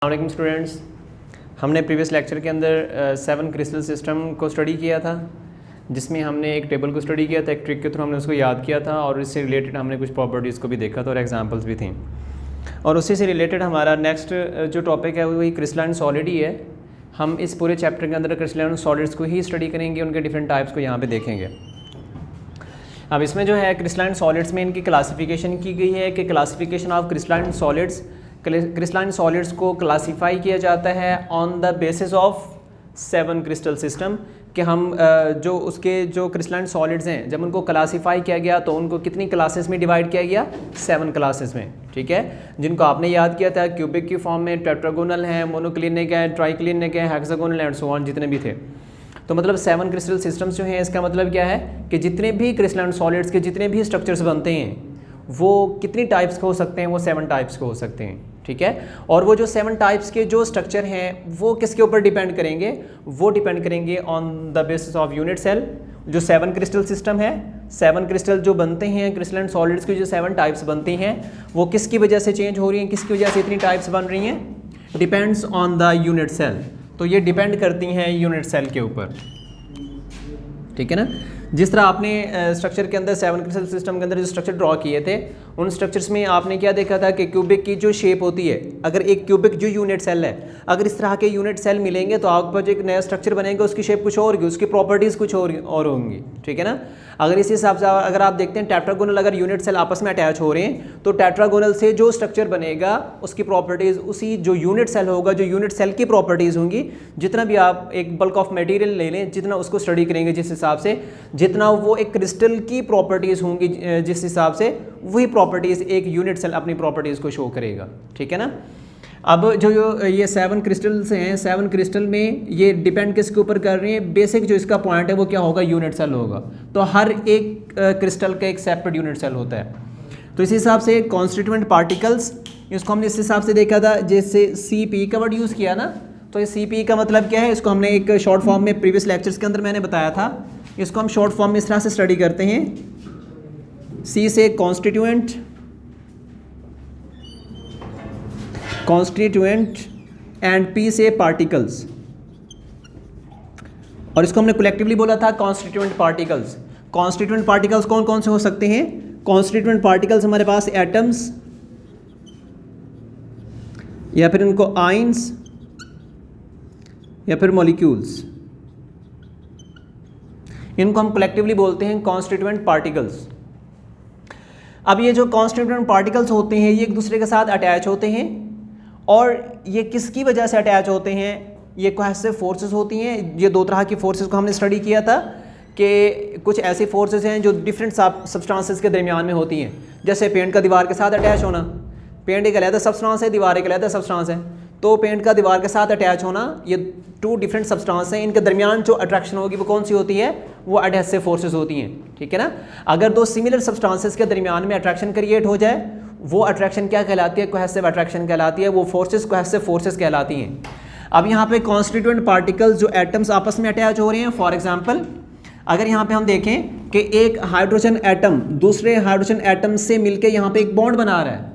अस्सलाम स्टूडेंट्स, हमने previous lecture के अंदर 7 क्रिस्टल सिस्टम को स्टडी किया था, जिसमें हमने एक टेबल को स्टडी किया था, एक ट्रिक के थ्रू हमने उसको याद किया था और इससे रिलेटेड हमने कुछ प्रॉपर्टीज़ को भी देखा था और एग्जांपल्स भी थी। और उसी से रिलेटेड हमारा नेक्स्ट जो टॉपिक है वही क्रिस्टलाइन सॉलिड ही है। हम इस पूरे चैप्टर के अंदर क्रिस्टलाइन सॉलिड्स को ही स्टडी करेंगे, उनके डिफरेंट टाइप्स को यहाँ पर देखेंगे। अब इसमें जो है क्रिस्टलाइन सॉलिड्स में इनकी क्लासिफिकेशन की गई है कि classification of crystalline solids, crystalline solids को क्लासीफाई किया जाता है on the basis of 7 crystal system, कि हम जो उसके जो क्रिस्टलाइन सॉलिड्स हैं जब उनको क्लासीफाई किया गया तो उनको कितनी क्लासेस में डिवाइड किया गया, 7 क्लासेस में। ठीक है, जिनको आपने याद किया था क्यूबिक की फॉर्म में, टेट्रागोनल हैं, मोनोक्लिनिक है, ट्राइक्लिनिक है, हेक्सागोनल एंड सो ऑन, जितने भी थे। तो मतलब 7 क्रिस्टल सिस्टम्स जो हैं, इसका मतलब क्या है कि जितने भी क्रिस्टलाइन सॉलिड्स के जितने भी स्ट्रक्चर्स बनते हैं वो कितनी टाइप्स के हो सकते हैं, वो 7 टाइप्स के हो सकते हैं। ठीक है, और वो जो 7 टाइप्स के जो स्ट्रक्चर हैं वो किसके ऊपर डिपेंड करेंगे, वो डिपेंड करेंगे on the basis of unit cell. जो 7 क्रिस्टल सिस्टम है, 7 क्रिस्टल जो बनते हैं क्रिस्टलाइन सॉलिड्स की, जो 7 टाइप्स बनती हैं वो किसकी वजह से चेंज हो रही हैं, किसकी वजह से इतनी टाइप्स बन रही हैं, depends on the unit cell. तो ये डिपेंड करती हैं यूनिट सेल के ऊपर। ठीक है ना, जिस तरह आपने स्ट्रक्चर के अंदर 7 क्रिस्टल सिस्टम के अंदर जो स्ट्रक्चर ड्रॉ किए थे, उन स्ट्रक्चर्स में आपने क्या देखा था कि क्यूबिक की जो शेप होती है, अगर एक क्यूबिक जो यूनिट सेल है, अगर इस तरह के यूनिट सेल मिलेंगे तो आपके पास एक नया स्ट्रक्चर बनेगा, उसकी शेप कुछ और होगी, उसकी प्रॉपर्टीज़ कुछ और होंगी। ठीक है ना, अगर इस हिसाब से अगर आप देखते हैं टेट्रागोनल अगर यूनिट सेल आपस में अटैच हो रहे हैं तो टेट्रागोनल से जो स्ट्रक्चर बनेगा उसकी प्रॉपर्टीज़ उसी जो यूनिट सेल होगा, जो यूनिट सेल की प्रॉपर्टीज़ होंगी, जितना भी आप एक बल्क ऑफ मटेरियल ले लें, जितना उसको स्टडी करेंगे जिस हिसाब से, जितना वो एक क्रिस्टल की प्रॉपर्टीज़ होंगी जिस हिसाब से, वही प्रॉपर्टीज़ एक यूनिट सेल अपनी प्रॉपर्टीज़ को शो करेगा। ठीक है ना, अब जो ये 7 क्रिस्टल्स हैं, 7 क्रिस्टल में ये डिपेंड किसके ऊपर कर रही हैं, बेसिक जो इसका पॉइंट है वो क्या होगा, यूनिट सेल होगा। तो हर एक क्रिस्टल का एक सेपरेट यूनिट सेल होता है। तो इस हिसाब से कॉन्स्टिट्यूएंट पार्टिकल्स, इसको हमने इस हिसाब से देखा था, जैसे CP का वर्ड यूज़ किया ना, तो ये CP का मतलब क्या है, इसको हमने एक शॉर्ट फॉर्म में प्रीवियस लेक्चर्स के अंदर मैंने बताया था। इसको हम शॉर्ट फॉर्म में इस तरह से स्टडी करते हैं, C से कॉन्स्टिट्यूएंट एंड P से पार्टिकल्स, और इसको हमने कलेक्टिवली बोला था कॉन्स्टिट्यूएंट पार्टिकल्स। कॉन्स्टिट्यूएंट पार्टिकल्स कौन कौन से हो सकते हैं, कॉन्स्टिट्यूएंट पार्टिकल्स हमारे पास एटम्स, या फिर इनको आयंस, या फिर मॉलिक्यूल्स, इनको हम कलेक्टिवली बोलते हैं कॉन्स्टिट्यूएंट पार्टिकल्स। अब ये जो कॉन्स्टिट्यूएंट पार्टिकल्स होते हैं ये एक दूसरे के साथ अटैच होते हैं, और ये किसकी वजह से अटैच होते हैं, ये कोहेसिव फोर्सेस होती हैं। ये 2 तरह की फोर्सेस को हमने स्टडी किया था कि कुछ ऐसी फोर्सेस हैं जो डिफरेंट सब्सटेंसेस के दरमियान में होती हैं, जैसे पेंट का दीवार के साथ अटैच होना, पेंट एक अलग सब्सटेंस है, दीवार एक अलग सब्सटेंस है, तो पेंट का दीवार के साथ अटैच होना, ये 2 डिफरेंट सब्सटेंस हैं, इनके दरमियान जो अट्रैक्शन होगी वो कौन सी होती है, वो एडहेसिव फोर्सेस होती हैं। ठीक है ना, अगर 2 सिमिलर सब्सटेंसेस के दरमियान में अट्रैक्शन क्रिएट हो जाए, वो अट्रैक्शन क्या कहलाती है, कोहेसिव अट्रैक्शन कहलाती है, वो फोर्सेस कोहेसिव फोर्सेस कहलाती हैं। अब यहाँ पे कॉन्स्टिट्यूएंट पार्टिकल्स जो एटम्स आपस में अटैच हो रहे हैं, फॉर एग्जांपल अगर यहाँ पे हम देखें कि एक हाइड्रोजन एटम दूसरे हाइड्रोजन एटम से मिलके यहाँ पे एक बॉन्ड बना रहा है,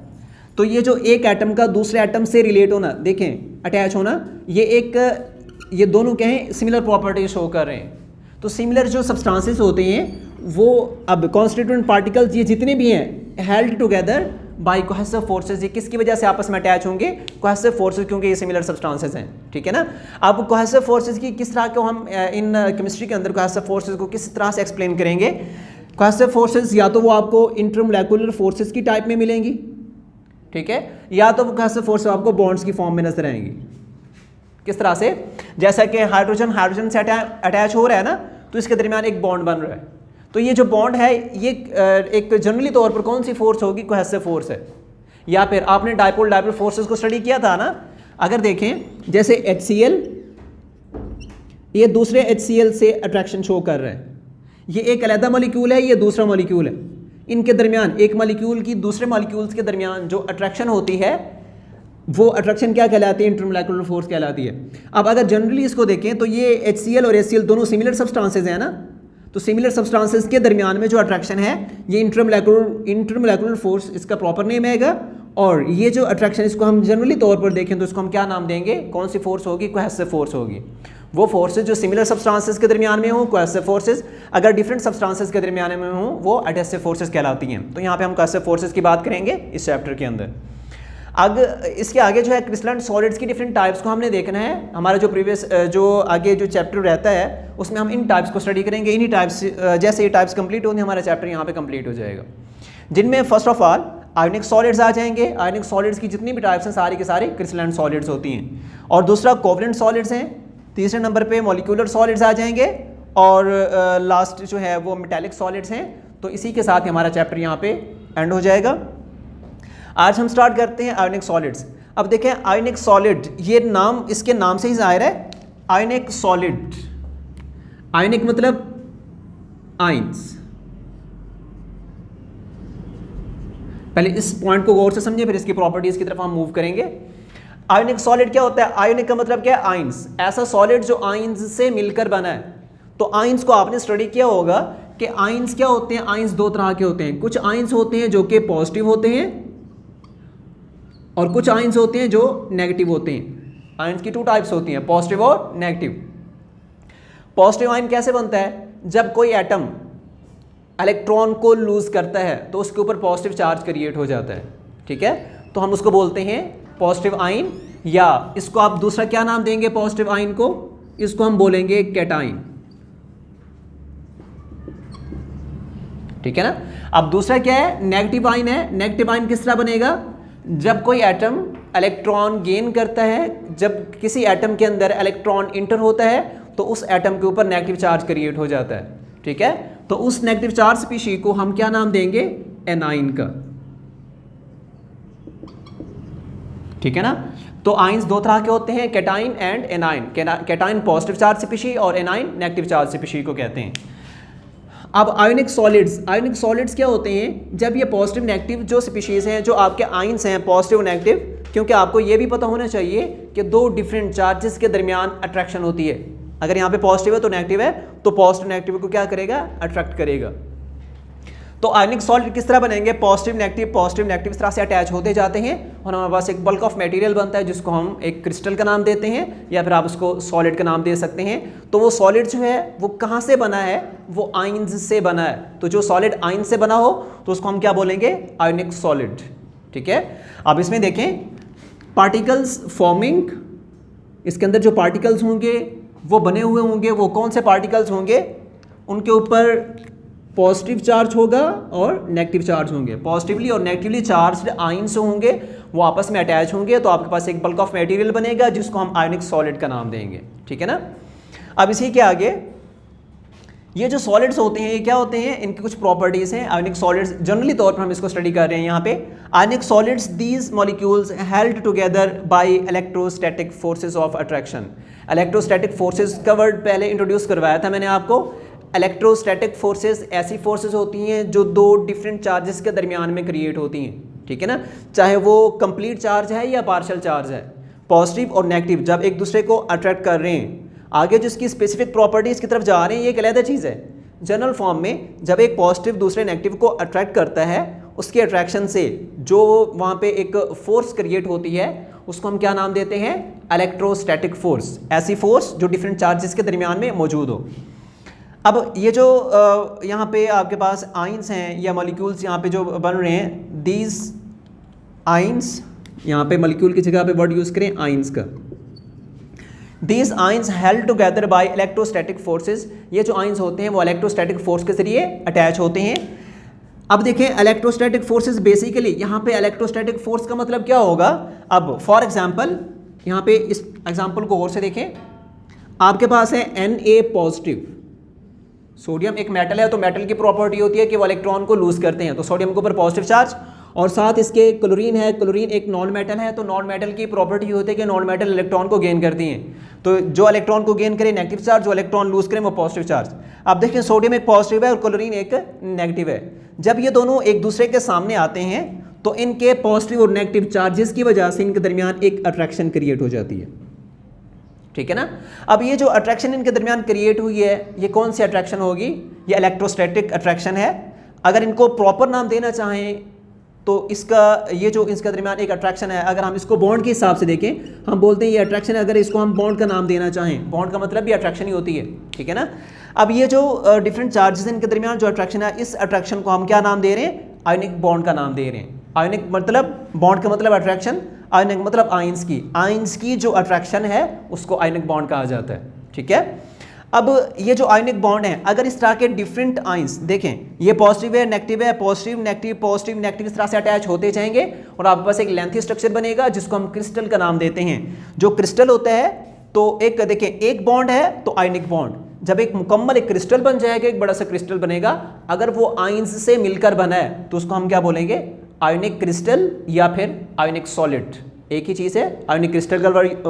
तो ये जो एक एटम का दूसरे एटम से रिलेट होना, देखें अटैच होना, ये दोनों क्या हैं, सिमिलर प्रॉपर्टीज शो कर रहे हैं। तो सिमिलर जो सब्सटेंसेस होते हैं वो, अब कॉन्स्टिट्यूएंट पार्टिकल्स ये जितने भी हैं, held together by cohesive forces, ये किसकी वजह से आपस में अटैच होंगे, कोहेसिव फोर्सेस, क्योंकि ये सिमिलर सब्सटेंसेस हैं। ठीक है ना, अब कोहेसिव फोर्सेस की किस तरह को हम इन केमिस्ट्री के अंदर कोहेसिव फोर्सेस को किस तरह से एक्सप्लेन करेंगे। कोहेसिव फोर्सेस या तो वो आपको इंटरमोलेकुलर फोर्सेस की टाइप में मिलेंगी, ठीक है, या तो वो कोहेसिव फोर्सेस आपको बॉन्ड्स की फॉर्म में नजर आएंगी। किस तरह से, जैसा कि हाइड्रोजन से अटैच हो रहा है ना, तो इसके दरमियान एक बॉन्ड बन रहा है, तो ये जो बॉन्ड है ये एक जनरली तौर पर कौन सी फोर्स होगी, कोहेसिव फोर्स है। या फिर आपने डायपोल फोर्सेस को स्टडी किया था ना, अगर देखें जैसे HCl, ये दूसरे HCl से अट्रैक्शन शो कर रहा है, ये एक अलग मॉलिक्यूल है, ये दूसरा मॉलिक्यूल है, इनके दरमियान एक मॉलिक्यूल की दूसरे मॉलिक्यूल्स के दरमियान जो अट्रैक्शन होती है वो अट्रैक्शन क्या कहलाती है, इंटरमोलेकुलर फोर्स कहलाती है। अब अगर जनरली इसको देखें तो ये HCl और HCl दोनों सिमिलर सब्सटेंसेस हैं ना, तो सिमिलर सब्सटेंसेस के दरमियान में जो अट्रैक्शन है ये इंटरमोलेकुलर फोर्स इसका प्रॉपर नेम हैगा, और ये जो अट्रैक्शन, इसको हम जनरली तौर पर देखें तो इसको हम क्या नाम देंगे, कौन सी फोर्स होगी, कोहेसिव फोर्स होगी। वो फोर्सेज जो सिमिलर सब्सटेंसेस के दरमियान में हों कोहेसिव फोर्सेज, अगर डिफरेंट सब्सटेंसेस के दरमियान में हों वो एडहेसिव फोर्सेज कहलाती हैं। तो यहाँ पे हम कोहेसिव फोर्सेज की बात करेंगे इस चैप्टर के अंदर। इसके आगे जो है क्रिस्टलाइन सॉलिड्स की डिफरेंट टाइप्स को हमने देखना है। हमारा जो प्रीवियस जो आगे जो चैप्टर रहता है उसमें हम इन टाइप्स को स्टडी करेंगे। इन्हीं टाइप्स, जैसे ये टाइप्स कंप्लीट होंगे हमारा चैप्टर यहाँ पे कंप्लीट हो जाएगा, जिनमें first of all ionic solids आ जाएंगे। आयोनिक सॉलिड्स की जितनी भी टाइप्स हैं सारी के सारी क्रिस्टलाइन सॉलिड्स होती हैं। और दूसरा कोवलेंट सॉलिड्स हैं। तीसरे नंबर पे मॉलिक्यूलर सॉलिड्स आ जाएंगे। और लास्ट जो है वो मेटालिक सॉलिड्स हैं। तो इसी के साथ हमारा चैप्टर यहाँ पे एंड हो जाएगा। आज हम स्टार्ट करते हैं आयोनिक सॉलिड्स। अब देखें आयोनिक सॉलिड, ये नाम इसके नाम से ही जाहिर है, आयोनिक सॉलिड। आयोनिक मतलब आयंस। पहले इस पॉइंट को गौर से समझें, फिर इसकी प्रॉपर्टीज की तरफ हम मूव करेंगे। आयोनिक सॉलिड क्या होता है? आयोनिक का मतलब क्या है? आयंस। ऐसा सॉलिड जो आयंस से मिलकर बना है। तो आयंस को आपने स्टडी किया होगा कि आयंस क्या होते हैं। आयंस दो तरह के होते हैं। कुछ आयंस होते हैं जो कि पॉजिटिव होते हैं और कुछ आयंस होते हैं जो नेगेटिव होते हैं। आयंस की टू टाइप्स होती हैं, पॉजिटिव और नेगेटिव। पॉजिटिव आयन कैसे बनता है? जब कोई एटम इलेक्ट्रॉन को लूज करता है तो उसके ऊपर पॉजिटिव चार्ज क्रिएट हो जाता है, ठीक है। तो हम उसको बोलते हैं पॉजिटिव आयन, या इसको आप दूसरा क्या नाम देंगे पॉजिटिव आयन को? इसको हम बोलेंगे कैटायन, ठीक है ना। अब दूसरा क्या है? नेगेटिव आयन है। नेगेटिव आयन किस तरह बनेगा? जब कोई एटम इलेक्ट्रॉन गेन करता है, जब किसी एटम के अंदर इलेक्ट्रॉन इंटर होता है तो उस एटम के ऊपर नेगेटिव चार्ज क्रिएट हो जाता है, ठीक है। तो उस नेगेटिव चार्ज स्पीशीज को हम क्या नाम देंगे? एनाइन का, ठीक है ना। तो आयंस दो तरह के होते हैं, cation and A9. Cation positive charge species और एनाइन नेगेटिव चार्ज स्पीशीज को कहते हैं। अब आयोनिक सॉलिड्स क्या होते हैं? जब ये पॉजिटिव नेगेटिव जो स्पीशीज हैं, जो आपके आयंस हैं पॉजिटिव नेगेटिव, क्योंकि आपको ये भी पता होना चाहिए कि दो डिफरेंट चार्जेस के दरमियान अट्रैक्शन होती है। अगर यहाँ पे पॉजिटिव है तो नेगेटिव है, तो पॉजिटिव नेगेटिव को क्या करेगा? अट्रैक्ट करेगा। तो आयोनिक सॉलिड किस तरह बनेंगे? पॉजिटिव नेगेटिव इस तरह से अटैच होते जाते हैं और हमारे पास एक बल्क ऑफ मटेरियल बनता है जिसको हम एक क्रिस्टल का नाम देते हैं, या फिर आप उसको सॉलिड का नाम दे सकते हैं। तो वो सॉलिड जो है वो कहाँ से बना है? वो आयंस से बना है। तो जो सॉलिड आयंस से बना हो तो उसको हम क्या बोलेंगे? आयोनिक सॉलिड, ठीक है। अब इसमें देखें पार्टिकल्स फॉर्मिंग, इसके अंदर जो पार्टिकल्स होंगे वो बने हुए होंगे, वो कौन से पार्टिकल्स होंगे? उनके ऊपर पॉजिटिव चार्ज होगा और नेगेटिव चार्ज होंगे। पॉजिटिवली और नेगेटिवली चार्ज्ड आयंस होंगे, वो आपस में अटैच होंगे, तो आपके पास एक बल्क ऑफ मटेरियल बनेगा जिसको हम आयोनिक सॉलिड का नाम देंगे, ठीक है ना। अब इसी के आगे ये जो सॉलिड्स होते हैं ये क्या होते हैं? इनकी कुछ प्रॉपर्टीज हैं। आयोनिक सॉलिड्स जनरली तौर पर हम इसको स्टडी कर रहे हैं यहाँ पे। Ionic solids these molecules held together by electrostatic forces of attraction. Electrostatic forces का वर्ड पहले इंट्रोड्यूस करवाया था मैंने आपको। इलेक्ट्रोस्टैटिक फोर्सेस ऐसी फोर्सेस होती हैं जो दो डिफरेंट चार्जेस के दरमियान में क्रिएट होती हैं, ठीक है ना। चाहे वो कंप्लीट चार्ज है या पार्शियल चार्ज है, पॉजिटिव और नेगेटिव जब एक दूसरे को अट्रैक्ट कर रहे हैं। आगे जिसकी स्पेसिफिक प्रॉपर्टीज़ की तरफ जा रहे हैं ये एक अलग चीज़ है। जनरल फॉर्म में जब एक पॉजिटिव दूसरे नेगेटिव को अट्रैक्ट करता है, उसके अट्रैक्शन से जो वहाँ पे एक फोर्स क्रिएट होती है उसको हम क्या नाम देते हैं? Electrostatic force. ऐसी फोर्स जो डिफरेंट चार्जेस के दरमियान में मौजूद हो। अब ये जो यहाँ पे आपके पास आयंस हैं या मॉलिक्यूल्स यहाँ पे जो बन रहे हैं, दीज आयंस, यहाँ पे मॉलिक्यूल की जगह पे वर्ड यूज़ करें आयंस का। These ions held together by electrostatic forces, ये जो आयंस होते हैं वो इलेक्ट्रोस्टैटिक फोर्स के जरिए अटैच होते हैं। अब देखें इलेक्ट्रोस्टैटिक फोर्सेस बेसिकली, यहाँ पे इलेक्ट्रोस्टैटिक फोर्स का मतलब क्या होगा? अब फॉर एग्जांपल यहाँ पे इस एग्जांपल को गौर से देखें। आपके पास है Na पॉजिटिव, सोडियम एक मेटल है, तो मेटल की प्रॉपर्टी होती है कि वो इलेक्ट्रॉन को लूज करते हैं, तो सोडियम के ऊपर पॉजिटिव चार्ज। और साथ इसके क्लोरीन है, क्लोरीन एक नॉन मेटल है, तो नॉन मेटल की प्रॉपर्टी होती है कि नॉन मेटल इलेक्ट्रॉन को गेन करती हैं। तो जो इलेक्ट्रॉन को गेन करे नेगेटिव चार्ज, जो इलेक्ट्रॉन लूज करें वो पॉजिटिव चार्ज। अब देखिए सोडियम एक पॉजिटिव है और क्लोरीन एक नेगेटिव है। जब ये दोनों एक दूसरे के सामने आते हैं तो इनके पॉजिटिव और नेगेटिव चार्जेस की वजह से इनके दरमियान एक अट्रैक्शन क्रिएट हो जाती है, ठीक है ना। अब ये जो अट्रैक्शन इनके दरमियान क्रिएट हुई है, ये कौन सी अट्रैक्शन होगी? ये इलेक्ट्रोस्टैटिक अट्रैक्शन है। अगर इनको प्रॉपर नाम देना चाहें तो इसका ये जो इसके दरमियान एक अट्रैक्शन है, अगर हम इसको बॉन्ड के हिसाब से देखें, हम बोलते हैं ये अट्रैक्शन है, अगर इसको हम बॉन्ड का नाम देना चाहें, बॉन्ड का मतलब भी अट्रैक्शन ही होती है, ठीक है ना। अब ये जो डिफरेंट चार्जेस इनके दरमियान जो अट्रैक्शन है, इस अट्रैक्शन को हम क्या नाम दे रहे हैं? आयनिक बॉन्ड का नाम दे रहे हैं। आयनिक मतलब बॉन्ड का मतलब अट्रैक्शन, आयनिक मतलब आयंस की जो अट्रैक्शन है उसको आयनिक बॉन्ड कहा जाता है, ठीक है। अब ये जो आयनिक बॉन्ड है, अगर इस तरह के डिफरेंट आयंस देखें, ये पॉजिटिव है, नेगेटिव है, पॉजिटिव नेगेटिव, इस तरह से अटैच होते जाएंगे और आपके पास एक लेंथी स्ट्रक्चर बनेगा जिसको हम क्रिस्टल का नाम देते हैं। जो क्रिस्टल होता है तो एक देखें, एक बॉन्ड है तो आयनिक बॉन्ड, जब एक मुकम्मल एक क्रिस्टल बन जाएगा, एक बड़ा सा क्रिस्टल बनेगा, अगर वो आयंस से मिलकर बना है तो उसको हम क्या बोलेंगे? आयनिक क्रिस्टल या फिर आयनिक सॉलिड। एक ही चीज़ है, आयनिक क्रिस्टल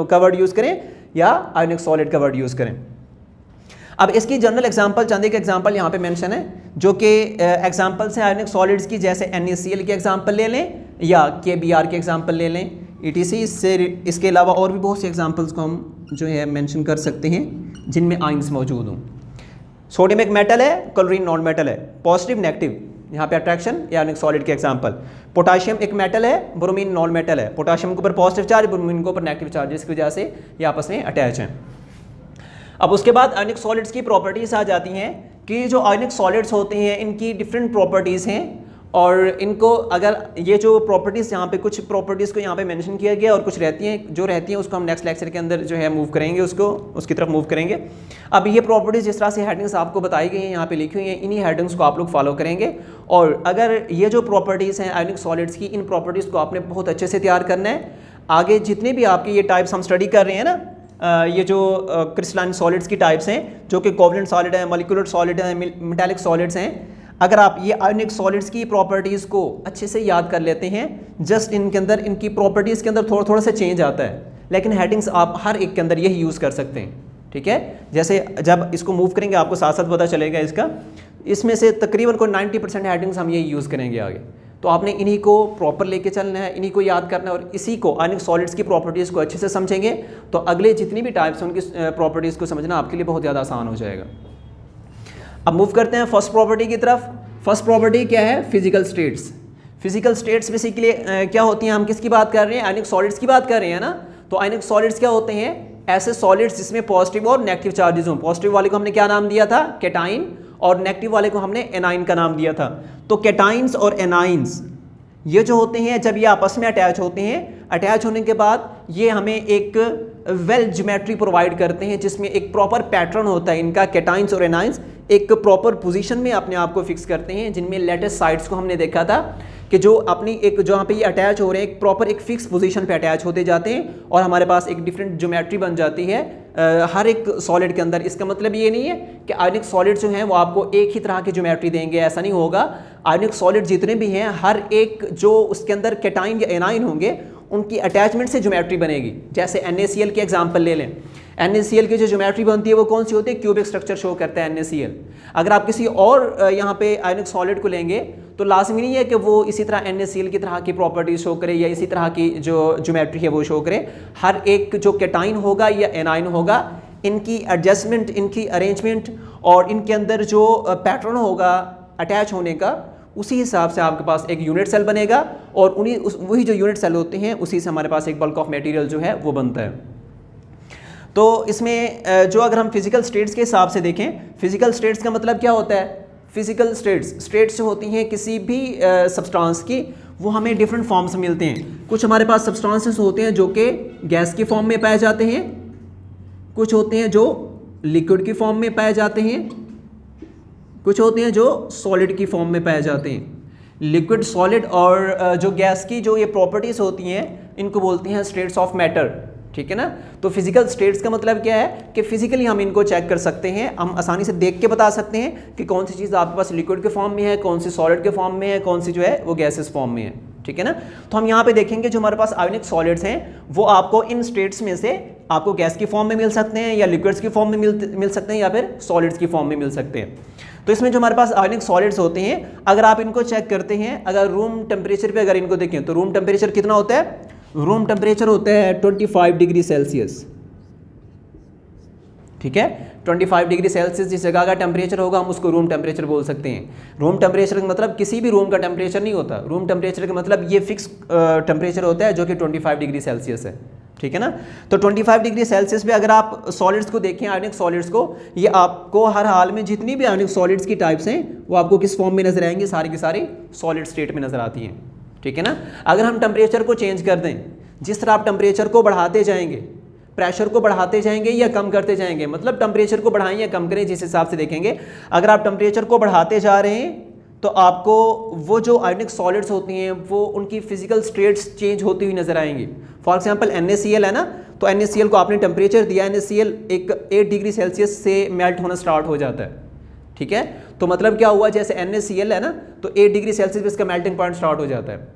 का वर्ड यूज़ करें या आयनिक सॉलिड का वर्ड यूज़ करें। अब इसकी जनरल एग्जांपल, चंद एक एग्जांपल यहाँ पे मेंशन है जो कि एग्जांपल्स हैं आयनिक सॉलिड्स की, जैसे NaCl की एग्जांपल ले लें या KBr की एग्जांपल ले लें, ETC। इसके अलावा और भी बहुत सी एग्जांपल्स को हम जो है मेंशन कर सकते हैं जिनमें आयंस मौजूद हों। सोडियम एक मेटल है, क्लोरीन नॉन मेटल है, पॉजिटिव नेगेटिव, यहाँ पे अट्रैक्शन या आयनिक सॉलिड के एग्जांपल। पोटाशियम एक मेटल है, ब्रोमीन नॉन मेटल है, पोटाशियम के ऊपर पॉजिटिव चार्ज, ब्रोमीन के ऊपर नेगेटिव चार्ज, जिसकी वजह से ये आपस में अटैच हैं। अब उसके बाद आयनिक सॉलिड्स की प्रॉपर्टीज़ आ जाती हैं कि जो आयनिक सॉलिड्स होते हैं इनकी डिफरेंट प्रॉपर्टीज़ हैं, और इनको अगर ये जो प्रॉपर्टीज़ यहाँ पे कुछ प्रॉपर्टीज़ को यहाँ पे मेंशन किया गया और कुछ रहती हैं, जो रहती हैं उसको हम नेक्स्ट लेक्चर के अंदर जो है मूव करेंगे, उसकी तरफ मूव करेंगे। अब ये प्रॉपर्टीज़ जिस तरह से हेडिंग्स आपको बताई गई हैं, यहाँ पे लिखी हुई हैं, इन्हीं हेडिंग्स को आप लोग फॉलो करेंगे। और अगर ये जो प्रॉपर्टीज़ हैं आयनिक सॉलिड्स की, इन प्रॉपर्टीज़ को आपने बहुत अच्छे से तैयार करना है। आगे जितने भी आपके ये टाइप्स हम स्टडी कर रहे हैं ना, ये जो क्रिस्टलाइन सॉलिड्स की टाइप्स हैं, जो कि कोवलेंट सॉलिड है, मॉलिक्यूलर सॉलिड है, मेटालिक सॉलिड्स हैं, अगर आप ये आयनिक सॉलिड्स की प्रॉपर्टीज़ को अच्छे से याद कर लेते हैं, जस्ट इनके अंदर इनकी प्रॉपर्टीज़ के अंदर थोड़ा सा चेंज आता है, लेकिन हेडिंग्स आप हर एक के अंदर यही यूज़ कर सकते हैं, ठीक है। जैसे जब इसको मूव करेंगे आपको साथ साथ पता चलेगा इसका, इसमें से तकरीबन को 90% हेडिंग्स हम यही यूज़ करेंगे आगे। तो आपने इन्हीं को प्रॉपर लेके चलना है, इन्हीं को याद करना है, और इसी को आयनिक सॉलिड्स की प्रॉपर्टीज़ को अच्छे से समझेंगे तो अगले जितनी भी टाइप्स हैं उनकी प्रॉपर्टीज़ को समझना आपके लिए बहुत ज़्यादा आसान हो जाएगा। अब मूव करते हैं फर्स्ट प्रॉपर्टी की तरफ। फर्स्ट प्रॉपर्टी क्या है? Physical states. Physical states basically क्या होती हैं? हम किसकी बात कर रहे हैं? आयनिक सॉलिड्स की बात कर रहे हैं ना। तो आयनिक सॉलिड्स क्या होते हैं? ऐसे सॉलिड्स जिसमें पॉजिटिव और नेगेटिव चार्जेस हों। पॉजिटिव वाले को हमने क्या नाम दिया था? कैटाइन, और नेगेटिव वाले को हमने एनाइन का नाम दिया था। तो कैटाइंस और एनाइंस ये जो होते हैं, जब ये आपस में अटैच होते हैं, अटैच होने के बाद ये हमें एक वेल ज्योमेट्री प्रोवाइड करते हैं जिसमें एक प्रॉपर पैटर्न होता है इनका। कैटाइंस और एनाइंस एक प्रॉपर पोजीशन में अपने आप को फिक्स करते हैं, जिनमें लेटेस्ट साइड्स को हमने देखा था कि जो अपनी एक जहाँ पे ये अटैच हो रहे हैं एक प्रॉपर एक फिक्स पोजीशन पे अटैच होते जाते हैं और हमारे पास एक डिफरेंट ज्योमेट्री बन जाती है हर एक सॉलिड के अंदर। इसका मतलब ये नहीं है कि आयनिक सॉलिड जो हैं वो आपको एक ही तरह की ज्योमेट्री देंगे, ऐसा नहीं होगा। आयनिक सॉलिड जितने भी हैं हर एक जो उसके अंदर कैटाइन या एनाइन होंगे उनकी अटैचमेंट से ज्योमेट्री बनेगी। जैसे NaCl की एग्जांपल ले लें, NaCl की जो ज्योमेट्री बनती है वो कौन सी होती है? क्यूबिक स्ट्रक्चर शो करता है NaCl। अगर आप किसी और यहाँ पे आयनिक सॉलिड को लेंगे तो लाजमी नहीं है कि वो इसी तरह NaCl की तरह की प्रॉपर्टीज शो करे या इसी तरह की जो ज्योमेट्री है वो शो करे। हर एक जो कैटाइन होगा या एनाइन होगा, इनकी एडजस्टमेंट, इनकी अरेंजमेंट और इनके अंदर जो पैटर्न होगा अटैच होने का, उसी हिसाब से आपके पास एक यूनिट सेल बनेगा और वही जो यूनिट सेल होते हैं उसी से हमारे पास एक बल्क ऑफ मटेरियल जो है वो बनता है। तो इसमें जो अगर हम फिजिकल स्टेट्स के हिसाब से देखें, फिजिकल स्टेट्स का मतलब क्या होता है? फिजिकल स्टेट्स जो होती हैं किसी भी सब्सटेंस की, वो हमें डिफरेंट फॉर्म्स में मिलते हैं। कुछ हमारे पास सब्सटेंसेस होते हैं जो कि गैस की फॉर्म में पाए जाते हैं, कुछ होते हैं जो लिक्विड की फॉर्म में पाए जाते हैं, कुछ होते हैं जो सॉलिड की फॉर्म में पाए जाते हैं। लिक्विड, सॉलिड और जो गैस की जो ये प्रॉपर्टीज़ होती हैं इनको बोलते हैं स्टेट्स ऑफ मैटर, ठीक है ना। तो फिजिकल स्टेट्स का मतलब क्या है कि फिजिकली हम इनको चेक कर सकते हैं, हम आसानी से देख के बता सकते हैं कि कौन सी चीज़ आपके पास लिक्विड के फॉर्म में है, कौन सी सॉलिड के फॉर्म में है, कौन सी जो है वो गैसेस फॉर्म में है, ठीक है ना। तो हम यहाँ पे देखेंगे जो हमारे पास आयनिक सॉलिड्स हैं वो आपको इन स्टेट्स में से आपको गैस की फॉर्म में मिल सकते हैं या लिक्विड्स की फॉर्म में मिल सकते हैं या फिर सॉलिड्स की फॉर्म में मिल सकते हैं। तो इसमें जो हमारे पास आयनिक सॉलिड्स होते हैं, अगर आप इनको चेक करते हैं, अगर रूम टेम्परेचर पे अगर इनको देखें तो रूम टेम्परेचर कितना होता है? रूम टेम्परेचर होता है 25 डिग्री सेल्सियस, ठीक है। 25 डिग्री सेल्सियस जिस जगह का टेम्परेचर होगा हम उसको रूम टेम्परेचर बोल सकते हैं। रूम टेम्परेचर का मतलब किसी भी रूम का टेम्परेचर नहीं होता, रूम टेम्परेचर का मतलब ये फिक्स टेम्परेचर होता है जो कि 25 डिग्री सेल्सियस है, ठीक है ना। तो 25 डिग्री सेल्सियस पे अगर आप सॉलिड्स को देखें, आयनिक सॉलिड्स को, ये आपको हर हाल में जितनी भी आयनिक सॉलिड्स की टाइप्स हैं वो आपको किस फॉर्म में नजर आएंगे, सारी की सारी सॉलिड स्टेट में नजर आती हैं, ठीक है ना। अगर हम टेम्परेचर को चेंज कर दें, जिस तरह आप टेम्परेचर को बढ़ाते जाएंगे, प्रेशर को बढ़ाते जाएंगे या कम करते जाएंगे, मतलब टेम्परेचर को बढ़ाएं या कम करें जिस हिसाब से देखेंगे, अगर आप टेम्परेचर को बढ़ाते जा रहे हैं तो आपको वो जो आयनिक सॉलिड्स होती हैं वो उनकी फिजिकल स्टेट्स चेंज होती हुई नजर आएंगी। फॉर एग्जांपल NaCl है ना, तो NaCl को आपने टेम्परेचर दिया, NaCl एक 8 डिग्री सेल्सियस से मेल्ट होना स्टार्ट हो जाता है, ठीक है। तो मतलब क्या हुआ, जैसे NaCl है ना तो 8 डिग्री सेल्सियस पे इसका मेल्टिंग पॉइंट स्टार्ट हो जाता है।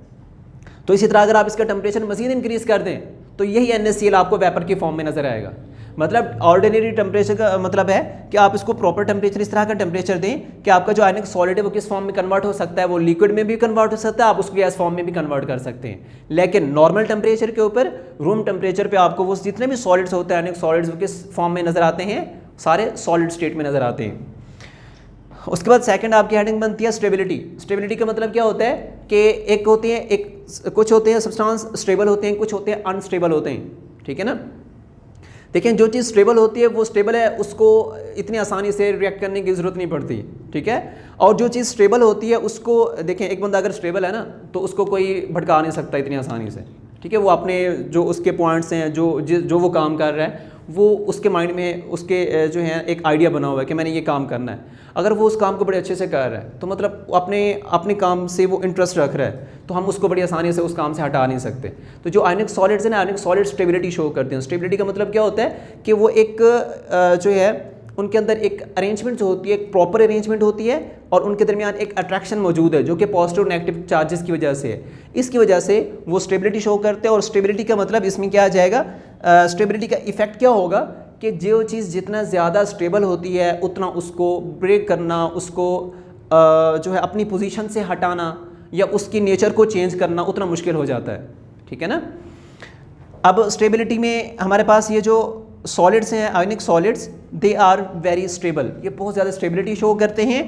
तो इसी तरह अगर आप इसका टेम्परेचर मजीद इंक्रीज कर दें तो यही NaCl आपको वेपर की फॉर्म में नजर आएगा। मतलब ऑर्डिनरी टेम्परेचर का मतलब है कि आप इसको प्रॉपर टेम्परेचर, इस तरह का टेम्परेचर दें कि आपका जो आयनिक सॉलिड है वो किस फॉर्म में कन्वर्ट हो सकता है, वो लिक्विड में भी कन्वर्ट हो सकता है, आप उसको गैस फॉर्म में भी कन्वर्ट कर सकते हैं। लेकिन नॉर्मल टेम्परेचर के ऊपर, रूम टेम्परेचर पे आपको वो जितने भी सॉलिड्स होते हैं, आयनिक सॉलिड्स, वो किस फॉर्म में नजर आते हैं, सारे सॉलिड स्टेट में नजर आते हैं। उसके बाद सेकंड आपकी हेडिंग बनती है स्टेबिलिटी। स्टेबिलिटी का मतलब क्या होता है कि एक होते हैं, कुछ होते हैं सब्सटेंस स्टेबल होते हैं, कुछ होते हैं अनस्टेबल होते हैं, ठीक है ना। देखें जो चीज़ स्टेबल होती है वो स्टेबल है, उसको इतनी आसानी से रिएक्ट करने की ज़रूरत नहीं पड़ती, ठीक है। और जो चीज़ स्टेबल होती है उसको देखें, एक बंदा अगर स्टेबल है ना तो उसको कोई भटका नहीं सकता इतनी आसानी से, ठीक है। वो अपने जो उसके पॉइंट्स हैं, जो वो काम कर रहा है, वो उसके माइंड में उसके जो है एक आइडिया बना हुआ है कि मैंने ये काम करना है। अगर वो उस काम को बड़े अच्छे से कर रहा है तो मतलब अपने काम से वो इंटरेस्ट रख रहा है, तो हम उसको बड़ी आसानी से उस काम से हटा नहीं सकते। तो जो आयनिक सॉलिड्स हैं ना, आयनिक सॉलिड स्टेबिलिटी शो करते हैं। स्टेबिलिटी का मतलब क्या होता है कि वो एक जो है उनके अंदर एक अरेंजमेंट जो होती है, एक प्रॉपर अरेंजमेंट होती है और उनके दरमियान एक अट्रैक्शन मौजूद है जो कि पॉजिटिव नेगेटिव चार्जेस की वजह से है। इसकी वजह से वो स्टेबिलिटी शो करते हैं। और स्टेबिलिटी का मतलब इसमें क्या आ जाएगा, स्टेबिलिटी का इफेक्ट क्या होगा कि जो चीज़ जितना ज़्यादा स्टेबल होती है उतना उसको ब्रेक करना, उसको जो है अपनी पोजीशन से हटाना या उसकी नेचर को चेंज करना उतना मुश्किल हो जाता है, ठीक है ना। अब स्टेबिलिटी में हमारे पास ये जो सॉलिड्स हैं, ionic solids, they are very stable, ये बहुत ज़्यादा स्टेबिलिटी शो करते हैं।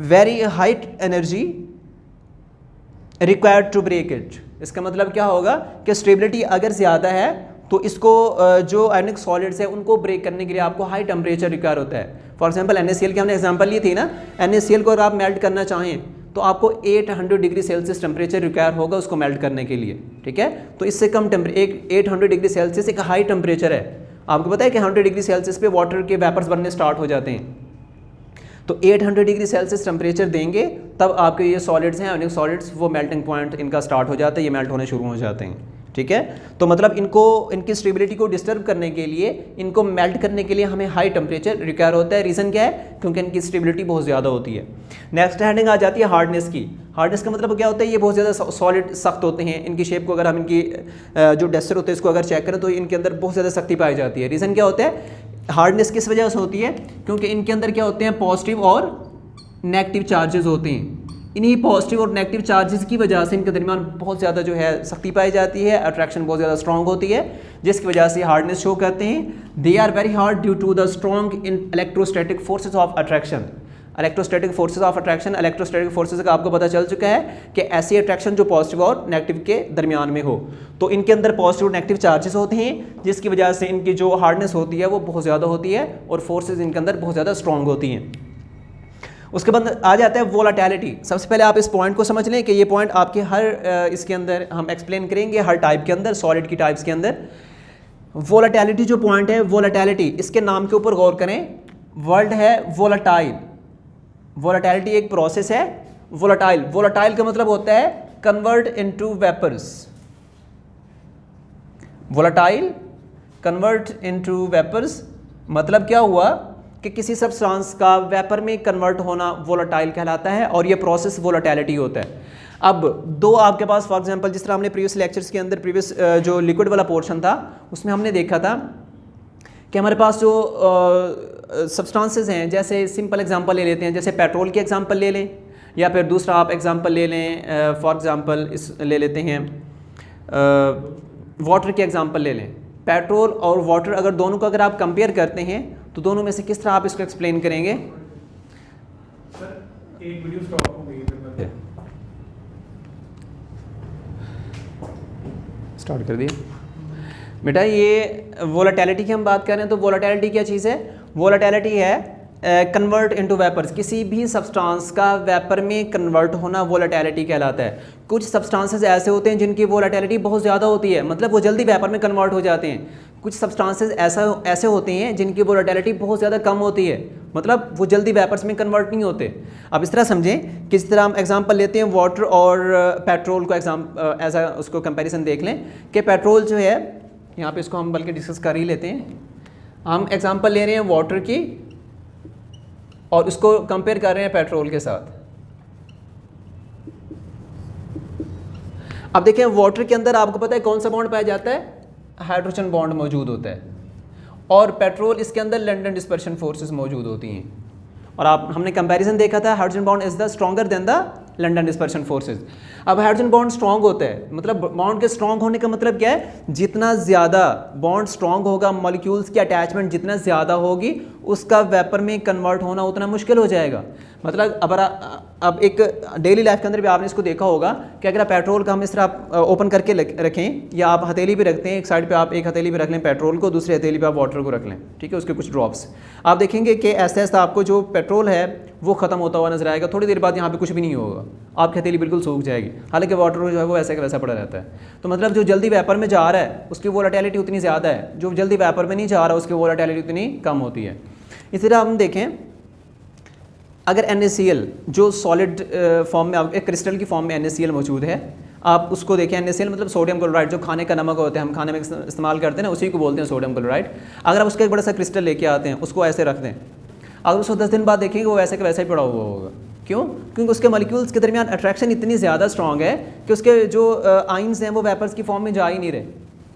Very high energy required to break it. इसका मतलब क्या होगा कि स्टेबिलिटी अगर ज़्यादा है तो इसको जो आयनिक सॉलिड्स है उनको ब्रेक करने के लिए आपको हाई टेम्परेचर रिक्वायर होता है। फॉर एग्जांपल NaCl की हमने एग्जांपल ली थी ना, NaCl को अगर आप मेल्ट करना चाहें तो आपको 800 डिग्री सेल्सियस टेम्परेचर रिक्वायर होगा उसको मेल्ट करने के लिए, ठीक है। तो इससे कम 800 डिग्री सेल्सियस एक हाई टेम्परेचर है। आपको पता है कि 100 डिग्री सेल्सियस पे वाटर के वेपर्स बनने स्टार्ट हो जाते हैं। तो 800 डिग्री सेल्सियस टेम्परेचर देंगे तब आपके ये सॉलिड्स हैं, आयनिक सॉलिड्स, वो मेल्टिंग पॉइंट इनका स्टार्ट हो जाता है, ये मेल्ट होने शुरू हो जाते हैं, ठीक है। तो मतलब इनकी स्टेबिलिटी को डिस्टर्ब करने के लिए, इनको मेल्ट करने के लिए हमें हाई टेम्परेचर रिक्वायर होता है। रीज़न क्या है, क्योंकि इनकी स्टेबिलिटी बहुत ज़्यादा होती है। नेक्स्ट हेडिंग आ जाती है हार्डनेस की। हार्डनेस का मतलब क्या होता है, ये बहुत ज़्यादा सॉलिड सख्त होते हैं। इनकी शेप को अगर हम इनकी जो डेस्टर होते हैं इसको अगर चेक करें तो इनके अंदर बहुत ज़्यादा सख्ती पाई जाती है। रीज़न क्या होता है, हार्डनेस किस वजह से होती है, क्योंकि इनके अंदर क्या होते हैं, पॉजिटिव और नेगेटिव चार्जेस होते हैं। इन्हीं पॉजिटिव और नेगेटिव चार्जेस की वजह से इनके दरमियान बहुत ज़्यादा जो है सख्ती पाई जाती है, अट्रैक्शन बहुत ज़्यादा स्ट्रॉन्ग होती है, जिसकी वजह से हार्डनेस शो करते हैं। They are very hard due to the strong in electrostatic forces of attraction. Electrostatic forces of attraction, electrostatic forces का आपको पता चल चुका है कि ऐसी अट्रैक्शन जो पॉजिटिव और नेगेटिव के दरमियान में हो। तो इनके अंदर पॉजिटिव और नेगेटिव चार्जेस होते हैं, जिसकी वजह से इनकी जो हार्डनेस होती है वो बहुत ज़्यादा होती है और फोर्सेज इनके अंदर बहुत ज़्यादा स्ट्रॉन्ग होती हैं। उसके बाद आ जाता है वोलाटिलिटी। सबसे पहले आप इस पॉइंट को समझ लें कि ये पॉइंट आपके हर इसके अंदर हम एक्सप्लेन करेंगे, हर टाइप के अंदर, सॉलिड की टाइप्स के अंदर। वोलाटिलिटी जो पॉइंट है, वोलाटिलिटी, इसके नाम के ऊपर गौर करें। वर्ड है वोलाटाइल। वोलाटिलिटी एक प्रोसेस है। वोलाटाइल, वोलाटाइल का मतलब होता है convert into vapours. Volatile convert into vapours मतलब क्या हुआ कि किसी सब्सटेंस का वेपर में कन्वर्ट होना वोलाटाइल कहलाता है और ये प्रोसेस वोलाटिलिटी होता है। अब दो आपके पास, फॉर एग्जांपल जिस तरह हमने प्रीवियस लेक्चर्स के अंदर प्रीवियस जो लिक्विड वाला पोर्शन था उसमें हमने देखा था कि हमारे पास जो सब्सटेंसेस हैं, जैसे सिंपल एग्जांपल ले लेते हैं, जैसे पेट्रोल की एग्जांपल ले लें या फिर दूसरा आप एग्जांपल ले लें, फॉर एग्जांपल इस ले लेते हैं वाटर की एग्जांपल ले लें। पेट्रोल और वाटर अगर दोनों को अगर आप कंपेयर करते हैं तो दोनों में से किस तरह आप इसको एक्सप्लेन करेंगे? सर एक वीडियो स्टॉप हो गई है। स्टार्ट कर दिया बेटा। ये वोलेटिलिटी की हम बात कर रहे हैं, तो वोलेटिलिटी क्या चीज़ है? वोलेटिलिटी है कन्वर्ट इनटू वेपर्स, किसी भी सब्सटेंस का वेपर में कन्वर्ट होना वोलेटिलिटी कहलाता है। कुछ सब्सटेंसेस ऐसे होते हैं जिनकी वोलेटिलिटी बहुत ज़्यादा होती है, मतलब वो जल्दी वेपर में कन्वर्ट हो जाते हैं। कुछ सब्सटेंसेस ऐसे होते हैं जिनकी वोलेटिलिटी बहुत ज़्यादा कम होती है, मतलब वो जल्दी वेपर्स में कन्वर्ट नहीं होते। अब इस तरह समझें, किस तरह हम एग्जांपल लेते हैं वाटर और पेट्रोल को एज उसको कंपैरिजन देख लें कि पेट्रोल जो है, यहाँ पे इसको हम बल्कि डिस्कस कर ही लेते हैं। हम एग्जांपल ले रहे हैं वाटर की और उसको कंपेयर कर रहे हैं पेट्रोल के साथ। अब देखिए वाटर के अंदर आपको पता है कौन सा बॉन्ड पाया जाता है? हाइड्रोजन बॉन्ड मौजूद होता है। और पेट्रोल इसके अंदर लंडन डिस्पर्शन फोर्सेस मौजूद होती हैं। और हमने कंपैरिजन देखा था, hydrogen bond is the stronger than the London dispersion forces. अब हाइड्रोजन बॉन्ड स्ट्रॉन्ग होता है, मतलब बॉन्ड के स्ट्रॉन्ग होने का मतलब क्या है? जितना ज़्यादा बॉन्ड स्ट्रॉन्ग होगा, मॉलिक्यूल्स की अटैचमेंट जितना ज़्यादा होगी, उसका वेपर में कन्वर्ट होना उतना मुश्किल हो जाएगा। मतलब अब एक डेली लाइफ के अंदर भी आपने इसको देखा होगा कि अगर आप पेट्रोल का हम इस तरह ओपन करके रखें, या आप हथेली भी रखते हैं, एक साइड पे आप एक हथेली पे रख लें पेट्रोल को, दूसरी हथेली पे आप वाटर को रख लें, ठीक है, उसके कुछ ड्रॉप्स, आप देखेंगे कि ऐसे ऐसे आपको जो पेट्रोल है वो ख़त्म होता हुआ नजर आएगा। थोड़ी देर बाद यहाँ पे कुछ भी नहीं होगा, आपकी हथेली बिल्कुल सूख जाएगी, हालांकि वाटर जो है वो वैसे का वैसा पड़ा रहता है। तो मतलब जो जल्दी वेपर में जा रहा है उसकी वोलेटिलिटी उतनी ज़्यादा है, जो जल्दी वेपर में नहीं जा रहा उसकी वोलेटिलिटी उतनी कम होती है। इसी तरह हम देखें, अगर NaCl जो सॉलिड फॉर्म में, एक क्रिस्टल की फॉर्म में NaCl मौजूद है, आप उसको देखें, NaCl मतलब सोडियम क्लोराइड, जो खाने का नमक होता है, हम खाने में इस्तेमाल करते हैं ना, उसी को बोलते हैं सोडियम क्लोराइड। अगर आप उसका एक बड़ा सा क्रिस्टल लेके आते हैं, उसको ऐसे रख दें, अगर उसको 10 दिन बाद देखेंगे वो वैसे का वैसा ही पड़ा हुआ होगा। क्यों? क्योंकि उसके मॉलिक्यूल्स के दरमियान अट्रैक्शन इतनी ज़्यादा स्ट्रॉन्ग है कि उसके जो आइंस हैं वो वेपर्स की फॉर्म में जा ही नहीं रहे,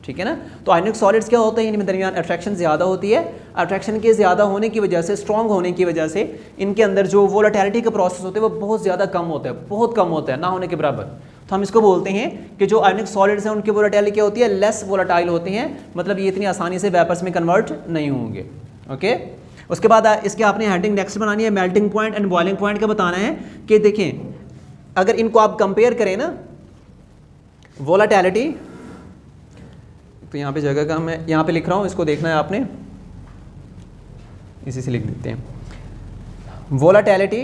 ठीक है ना। तो आयनिक सॉलिड्स क्या होते हैं? इनमें दरमियान अट्रैक्शन ज़्यादा होती है। अट्रैक्शन के ज़्यादा होने की वजह से, स्ट्रॉन्ग होने की वजह से, इनके अंदर जो वोलेटिलिटी का प्रोसेस होता है वो बहुत ज़्यादा कम होता है, बहुत कम होता है, ना होने के बराबर। तो हम इसको बोलते हैं कि जो आयनिक सॉलिड्स हैं उनकी वोलेटिलिटी क्या होती है? लेस वोलेटाइल होती हैं, मतलब ये इतनी आसानी से वेपर्स में कन्वर्ट नहीं होंगे। ओके, उसके बाद इसके आपने हेडिंग नेक्स्ट बनानी है, melting point and boiling point का बताना है कि देखें अगर इनको आप कंपेयर करें ना, वोलेटिलिटी, तो यहाँ पे जगह का मैं यहाँ पे लिख रहा हूँ, इसको देखना है आपने, इसी से लिख देते हैं। Volatility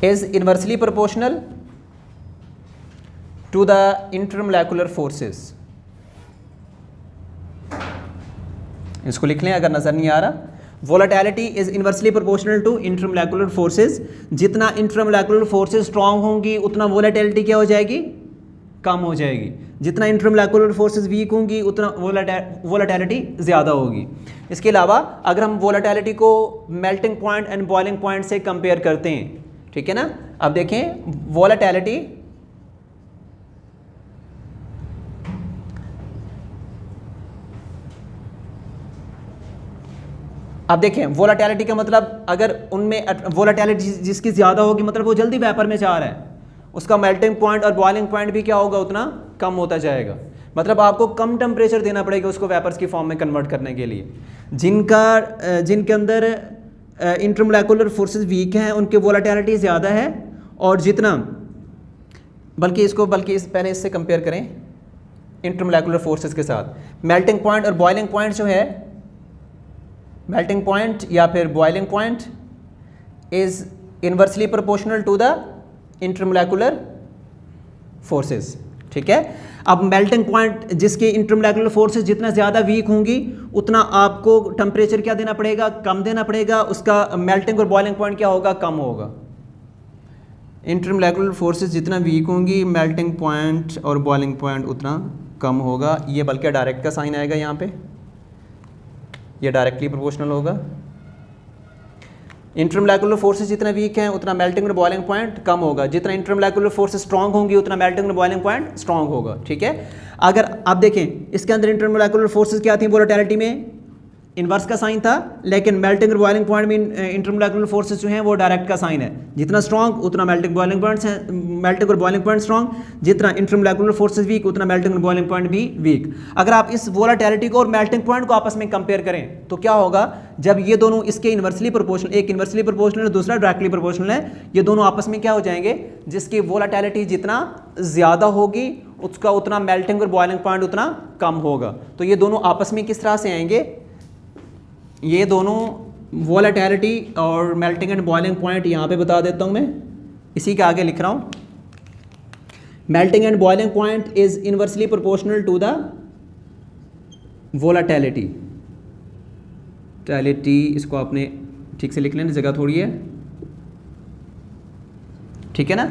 is inversely proportional to the intermolecular forces. इसको लिख लें अगर नजर नहीं आ रहा। Volatility is inversely proportional to intermolecular forces. जितना इंटरमोलेकुलर फोर्सेस स्ट्रांग होंगी उतना वोलेटिलिटी क्या हो जाएगी? कम हो जाएगी। जितना इंटरमोलेकुलर फोर्सेस वीक होंगी उतना वोलेटिलिटी ज़्यादा होगी। इसके अलावा अगर हम वोलेटिलिटी को melting point and boiling point से कंपेयर करते हैं, ठीक है ना। अब देखें वोलेटिलिटी वोलेटिलिटी का मतलब अगर उनमें वोलेटिलिटी जिसकी ज़्यादा होगी मतलब वो जल्दी वेपर में जा रहा है, उसका मेल्टिंग पॉइंट और बॉइलिंग पॉइंट भी क्या होगा? उतना कम होता जाएगा। मतलब आपको कम टेम्परेचर देना पड़ेगा उसको वेपर्स की फॉर्म में कन्वर्ट करने के लिए। जिनके अंदर इंटरमोलेकुलर फोर्सेस वीक हैं उनकी वोलेटिलिटी ज़्यादा है, और जितना पहले इससे कंपेयर करें इंटरमोलेकुलर फोर्सेस के साथ। मेल्टिंग पॉइंट और बॉइलिंग पॉइंट जो है, मेल्टिंग पॉइंट या फिर boiling point is inversely proportional to the intermolecular forces, ठीक है। अब मेल्टिंग पॉइंट जिसके इंटरमोलेकुलर फोर्सेस जितना ज़्यादा वीक होंगी उतना आपको टेम्परेचर क्या देना पड़ेगा? कम देना पड़ेगा। उसका मेल्टिंग और बॉइलिंग पॉइंट क्या होगा? कम होगा। इंटरमोलेकुलर फोर्सेस जितना वीक होंगी मेल्टिंग पॉइंट और बॉइलिंग पॉइंट उतना कम होगा। ये बल्कि डायरेक्ट का साइन आएगा यहाँ पे, ये डायरेक्टली प्रोपोर्शनल होगा। इंटरमोलेकुलर फोर्सेस जितना वीक हैं उतना मेल्टिंग और बॉइलिंग पॉइंट कम होगा। जितना इंटरमोलेकुलर फोर्सेस स्ट्रांग होंगी उतना मेल्टिंग और बॉइलिंग पॉइंट स्ट्रांग होगा, ठीक है। अगर आप देखें इसके अंदर इंटरमोलेकुलर फोर्सेस क्या थी वोलेटिलिटी में? इन्वर्स का साइन था, लेकिन मेल्टिंग और बॉइलिंग पॉइंट में इंटरमोलेकुलर फोर्सेस जो हैं वो डायरेक्ट का साइन है। जितना स्ट्रॉन्ग उतना मेल्टिंग बॉइलिंग पॉइंट्स हैं, मेल्टिंग और बॉइलिंग पॉइंट स्ट्रॉन्ग, जितना इंटरमोलेकुलर फोर्सेस वीक उतना मेल्टिंग और बॉइलिंग पॉइंट भी वीक। अगर आप इस वोलेटिलिटी को और मेल्टिंग पॉइंट को आपस में कंपेयर करें तो क्या होगा, जब ये दोनों इसके इन्वर्सली प्रोपोर्शनल, एक इन्वर्सली प्रोपोर्शनल है दूसरा डायरेक्टली प्रोपोर्शनल है, ये दोनों आपस में क्या हो जाएंगे, जिसकी वोलेटिलिटी जितना ज़्यादा होगी उसका उतना मेल्टिंग और बॉइलिंग पॉइंट उतना कम होगा। तो ये दोनों आपस में किस तरह से आएंगे, ये दोनों वोलेटिलिटी और मेल्टिंग एंड बॉइलिंग पॉइंट यहाँ पे बता देता हूँ मैं, इसी के आगे लिख रहा हूँ। Melting and boiling point is inversely proportional to the volatility. टैलिटी इसको आपने ठीक से लिख लेना, जगह थोड़ी है, ठीक है ना।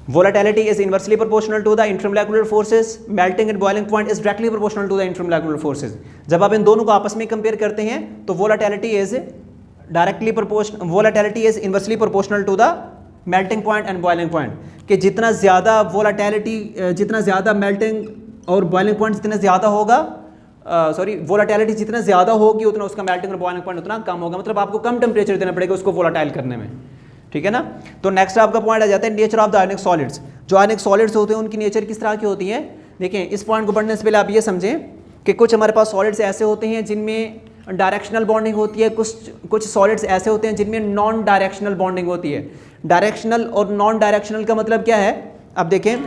Volatility is inversely proportional to the intermolecular forces. Melting and boiling point is directly proportional to the intermolecular forces. जब आप इन दोनों को आपस में कंपेयर करते हैं तो volatility is directly proportional, volatility is inversely proportional to the melting point and boiling point. कि जितना ज़्यादा volatility, जितना ज़्यादा melting और boiling point जितना ज़्यादा होगा, volatility जितना ज़्यादा होगी उतना उसका melting और boiling point उतना कम होगा। मतलब आपको कम टेम्परेचर देना पड़ेगा उसको volatile करने में, ठीक है ना। तो नेक्स्ट आपका पॉइंट आ जाता है nature of the ionic solids. जो आयनिक सॉलिड्स होते हैं उनकी नेचर किस तरह की होती है। देखिए इस पॉइंट को पढ़ने से पहले आप ये समझें कि कुछ हमारे पास सॉलिड्स ऐसे होते हैं जिनमें डायरेक्शनल बॉन्डिंग होती है, कुछ सॉलिड्स ऐसे होते हैं जिनमें नॉन डायरेक्शनल बॉन्डिंग होती है। डायरेक्शनल और नॉन डायरेक्शनल का मतलब क्या है, अब देखें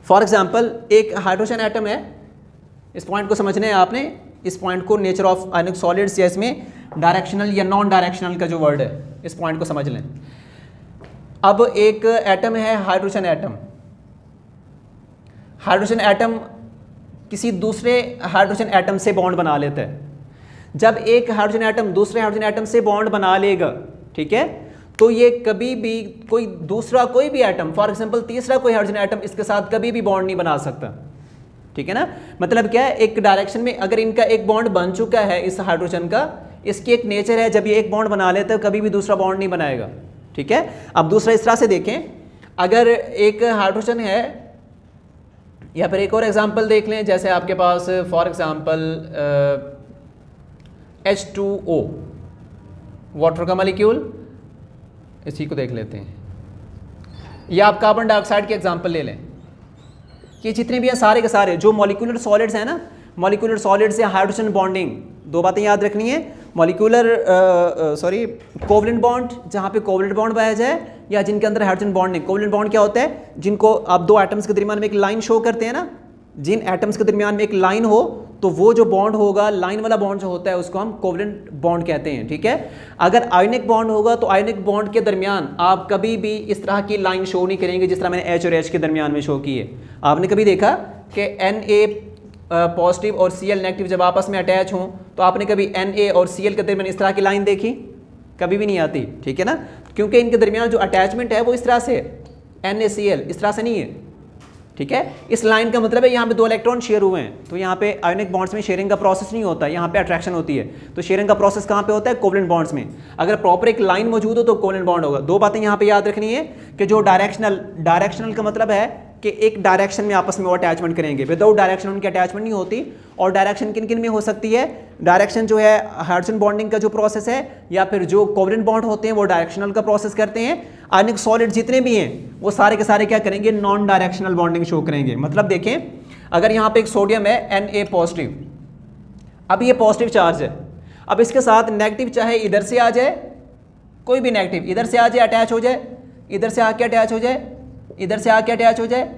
फॉर एग्जाम्पल एक हाइड्रोजन एटम है, इस पॉइंट को समझना है आपने, इस पॉइंट को नेचर ऑफ आयनिक सॉलिड्स या इसमें डायरेक्शनल या नॉन डायरेक्शनल का जो वर्ड है इस पॉइंट को समझ लें। अब एक एटम है हाइड्रोजन एटम, हाइड्रोजन एटम किसी दूसरे हाइड्रोजन एटम से बॉन्ड बना लेता है। जब एक हाइड्रोजन एटम दूसरे हाइड्रोजन एटम से बॉन्ड बना लेगा, ठीक है, तो ये कभी भी कोई दूसरा कोई भी एटम, फॉर एग्जांपल तीसरा कोई हाइड्रोजन एटम इसके साथ कभी भी बॉन्ड नहीं बना सकता, ठीक है ना। मतलब क्या है, एक डायरेक्शन में अगर इनका एक बॉन्ड बन चुका है इस हाइड्रोजन का, इसकी एक नेचर है जब ये एक बॉन्ड बना लेता है कभी भी दूसरा बॉन्ड नहीं बनाएगा, ठीक है। अब दूसरा इस तरह से देखें, अगर एक हाइड्रोजन है या फिर एक और एग्जांपल देख लें, जैसे आपके पास फॉर एग्जांपल H2O वाटर का मॉलिक्यूल, इसी को देख लेते हैं, या आप कार्बन डाइऑक्साइड के एग्जांपल ले लें। कि जितने भी हैं सारे के सारे जो मॉलिक्यूलर सॉलिड्स हैं ना, मॉलिक्यूलर सॉलिड से हाइड्रोजन बॉन्डिंग, दो बातें याद रखनी है, मॉलिक्यूलर कोवलेंट बॉन्ड जहाँ पे कोवलेंट बॉन्ड पाया जाए, या जिनके अंदर हाइड्रोजन बॉन्ड नहीं। कोवलेंट बॉन्ड क्या होता है, जिनको आप दो एटम्स के दरमियान में एक लाइन शो करते हैं ना, जिन एटम्स के दरमियान में एक लाइन हो तो वो जो बॉन्ड होगा, लाइन वाला बॉन्ड जो होता है उसको हम कोवलेंट बॉन्ड कहते हैं, ठीक है। अगर आयनिक बॉन्ड होगा तो आयनिक बॉन्ड के दरमियान आप कभी भी इस तरह की लाइन शो नहीं करेंगे जिस तरह मैंने H और H के दरमियान में शो की है। आपने कभी देखा कि Na पॉजिटिव और Cl नेगेटिव जब आपस में अटैच हों तो आपने कभी Na और Cl के दरमियान इस तरह की लाइन देखी? कभी भी नहीं आती, ठीक है ना, क्योंकि इनके दरमियान जो अटैचमेंट है वो इस तरह से है, NaCl इस तरह से नहीं है, ठीक है। इस लाइन का मतलब है यहाँ पे दो इलेक्ट्रॉन शेयर हुए हैं, तो यहाँ पे आयनिक बॉन्ड्स में शेयरिंग का प्रोसेस नहीं होता, यहाँ पे अट्रैक्शन होती है। तो शेयरिंग का प्रोसेस कहाँ पे होता है, कोवलेंट बॉन्ड्स में। अगर प्रॉपर एक लाइन मौजूद हो तो कोवलेंट बॉन्ड होगा। दो बातें यहाँ पे याद रखनी है कि जो डायरेक्शनल का मतलब है कि एक डायरेक्शन में आपस में वो अटैचमेंट करेंगे, विदाउट डायरेक्शन उनकी अटैचमेंट नहीं होती। और डायरेक्शन किन किन में हो सकती है, डायरेक्शन जो है हाइड्रोजन बॉन्डिंग का जो प्रोसेस है, या फिर जो कोवलेंट बॉन्ड होते हैं वो डायरेक्शनल का प्रोसेस करते हैं। आयनिक सॉलिड जितने भी हैं वो सारे के सारे क्या करेंगे, नॉन डायरेक्शनल बॉन्डिंग शो करेंगे। मतलब देखें, अगर यहाँ पे एक सोडियम है Na पॉजिटिव, अब ये पॉजिटिव चार्ज है, अब इसके साथ नेगेटिव चाहे इधर से आ जाए, कोई भी नेगेटिव इधर से आ जाए अटैच हो जाए, इधर से आके अटैच हो जाए, इधर से आके अटैच हो जाए,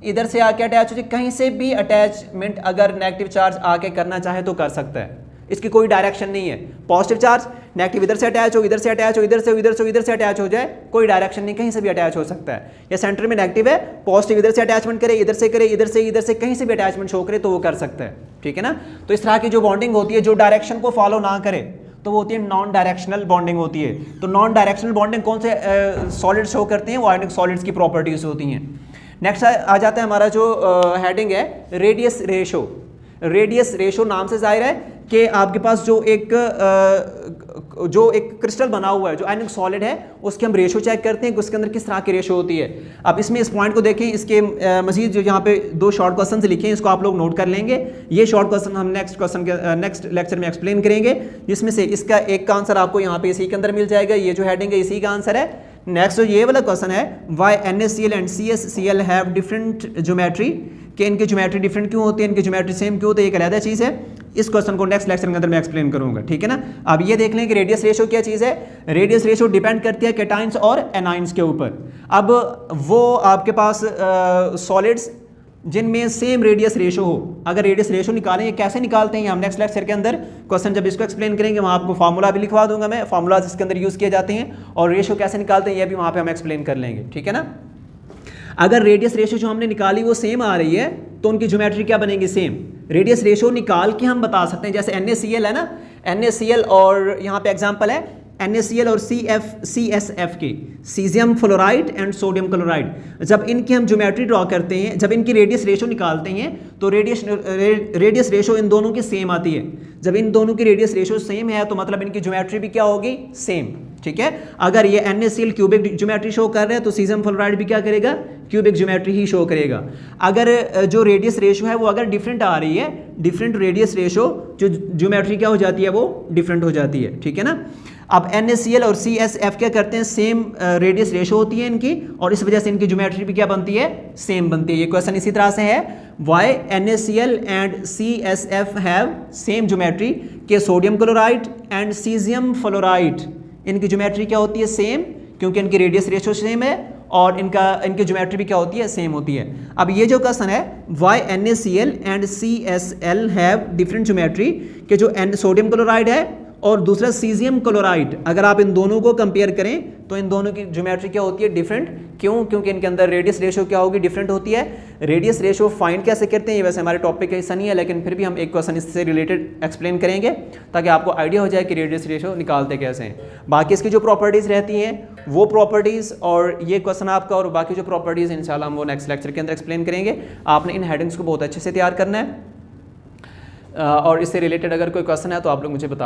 इधर से आके अटैच हो जाए, कहीं से भी अटैचमेंट अगर नेगेटिव चार्ज आके करना चाहे तो कर सकता है, इसकी कोई डायरेक्शन नहीं है। पॉजिटिव चार्ज नेगेटिव इधर से अटैच हो, इधर से अटैच हो, इधर से इधर से इधर से अटैच हो जाए, कोई डायरेक्शन नहीं, कहीं से भी अटैच हो सकता है। या सेंटर में नेगेटिव है, पॉजिटिव इधर से अटैचमेंट करे, इधर से करे, इधर से कहीं से भी अटैचमेंट शो करे तो वो कर सकता है, ठीक है ना। तो इस तरह की जो बॉन्डिंग होती है जो डायरेक्शन को फॉलो ना करे तो वो होती है नॉन डायरेक्शनल बॉन्डिंग होती है। तो नॉन डायरेक्शनल बॉन्डिंग कौन से सॉलिड शो करते हैं, वो आयनिक सॉलिड्स की प्रॉपर्टीज होती हैं। नेक्स्ट आ जाता है हमारा जो हेडिंग है रेडियस रेशो। रेडियस रेशो नाम से जाहिर है कि आपके पास जो एक क्रिस्टल बना हुआ है, जो आयनिक सॉलिड है, उसके हम रेशो चेक करते हैं कि उसके अंदर किस तरह की रेशो होती है। अब इसमें इस पॉइंट को देखें, इसके मजीद जो यहाँ पे 2 शॉर्ट क्वेश्चन लिखे हैं, इसको आप लोग नोट कर लेंगे। ये शॉर्ट क्वेश्चन हम नेक्स्ट लेक्चर में एक्सप्लेन करेंगे, जिसमें से इसका एक का आंसर आपको यहाँ पे इसी के अंदर मिल जाएगा। ये जो हेडिंग है इसी का आंसर है। नेक्स्ट जो ये वाला क्वेश्चन है, why NaCl and CsCl have different geometry, कि इनकी ज्योमेट्री डिफरेंट क्यों होती है, इनकी ज्योमेट्री सेम क्यों होती है, एक अलग चीज़ है। इस क्वेश्चन को नेक्स्ट लेक्चर के अंदर मैं एक्सप्लेन करूंगा, ठीक है ना। अब ये देख लें कि रेडियस रेशो क्या चीज़ है। रेडियस रेशो डिपेंड करती है कैटाइंस और एनाइंस के ऊपर। अब वो आपके पास सॉलिड्स जिनमें सेम रेडियस रेशो हो, अगर रेडियस रेशो निकालें, ये कैसे निकालते हैं हम नेक्स्ट लेक्चर के अंदर क्वेश्चन जब इसको एक्सप्लेन करेंगे, वहाँ आपको फार्मूला भी लिखवा दूंगा मैं, फार्मूलाज इसके अंदर यूज़ किए जाते हैं, और रेशो कैसे निकालते हैं ये भी वहाँ पे हम एक्सप्लेन कर लेंगे, ठीक है ना। अगर रेडियस रेशो जो हमने निकाली वो सेम आ रही है तो उनकी ज्योमेट्री क्या बनेगी, सेम। रेडियस रेशो निकाल के हम बता सकते हैं, जैसे NaCl है ना, NaCl और यहाँ पे एग्जांपल है NaCl और CsF के, caesium fluoride and sodium chloride. जब इनकी हम ज्योमेट्री ड्रॉ करते हैं, जब इनकी रेडियस रेशो निकालते हैं तो रेडियस रेशो इन दोनों की सेम आती है। जब इन दोनों की रेडियस रेशो सेम है तो मतलब इनकी ज्योमेट्री भी क्या होगी, सेम, ठीक है। अगर ये NaCl क्यूबिक ज्योमेट्री शो कर रहे हैं तो सीजियम फ्लोराइड भी क्या करेगा, क्यूबिक ज्योमेट्री ही शो करेगा। अगर जो रेडियस रेशो है वो अगर डिफरेंट आ रही है, डिफरेंट रेडियस रेशो, जो ज्योमेट्री क्या हो जाती है, वो डिफरेंट हो जाती है, ठीक है ना। अब NaCl और CsF क्या करते हैं, सेम रेडियस रेशो होती है इनकी, और इस वजह से इनकी ज्योमेट्री भी क्या बनती है, सेम बनती है। ये क्वेश्चन इसी तरह से है, why NaCl and CsF have same geometry, के sodium chloride and caesium fluoride इनकी ज्योमेट्री क्या होती है, सेम, क्योंकि इनकी रेडियस रेशो सेम है और इनकी ज्योमेट्री भी क्या होती है, सेम होती है। अब ये जो क्वेश्चन है, why NaCl and CsL have different geometry, के जो सोडियम क्लोराइड है और दूसरा सीजियम क्लोराइड, अगर आप इन दोनों को कंपेयर करें तो इन दोनों की ज्योमेट्री क्या होती है, डिफरेंट। क्यों, क्योंकि इनके अंदर रेडियस रेशो क्या होगी, डिफरेंट होती है। रेडियस रेशो फाइंड कैसे करते हैं, ये वैसे हमारे टॉपिक का हिस्सा नहीं है, लेकिन फिर भी हम एक क्वेश्चन इससे रिलेटेड एक्सप्लेन करेंगे ताकि आपको आइडिया हो जाए कि रेडियस रेशो निकालते कैसे हैं। बाकी इसकी जो प्रॉपर्टीज़ रहती हैं वो प्रॉपर्टीज़, और ये क्वेश्चन आपका, और बाकी जो प्रॉपर्टीज़ इंशाल्लाह हम वो नेक्स्ट लेक्चर के अंदर एक्सप्लेन करेंगे। आपने इन हेडिंग्स को बहुत अच्छे से तैयार करना है, और इससे रिलेटेड अगर कोई क्वेश्चन है तो आप लोग मुझे बता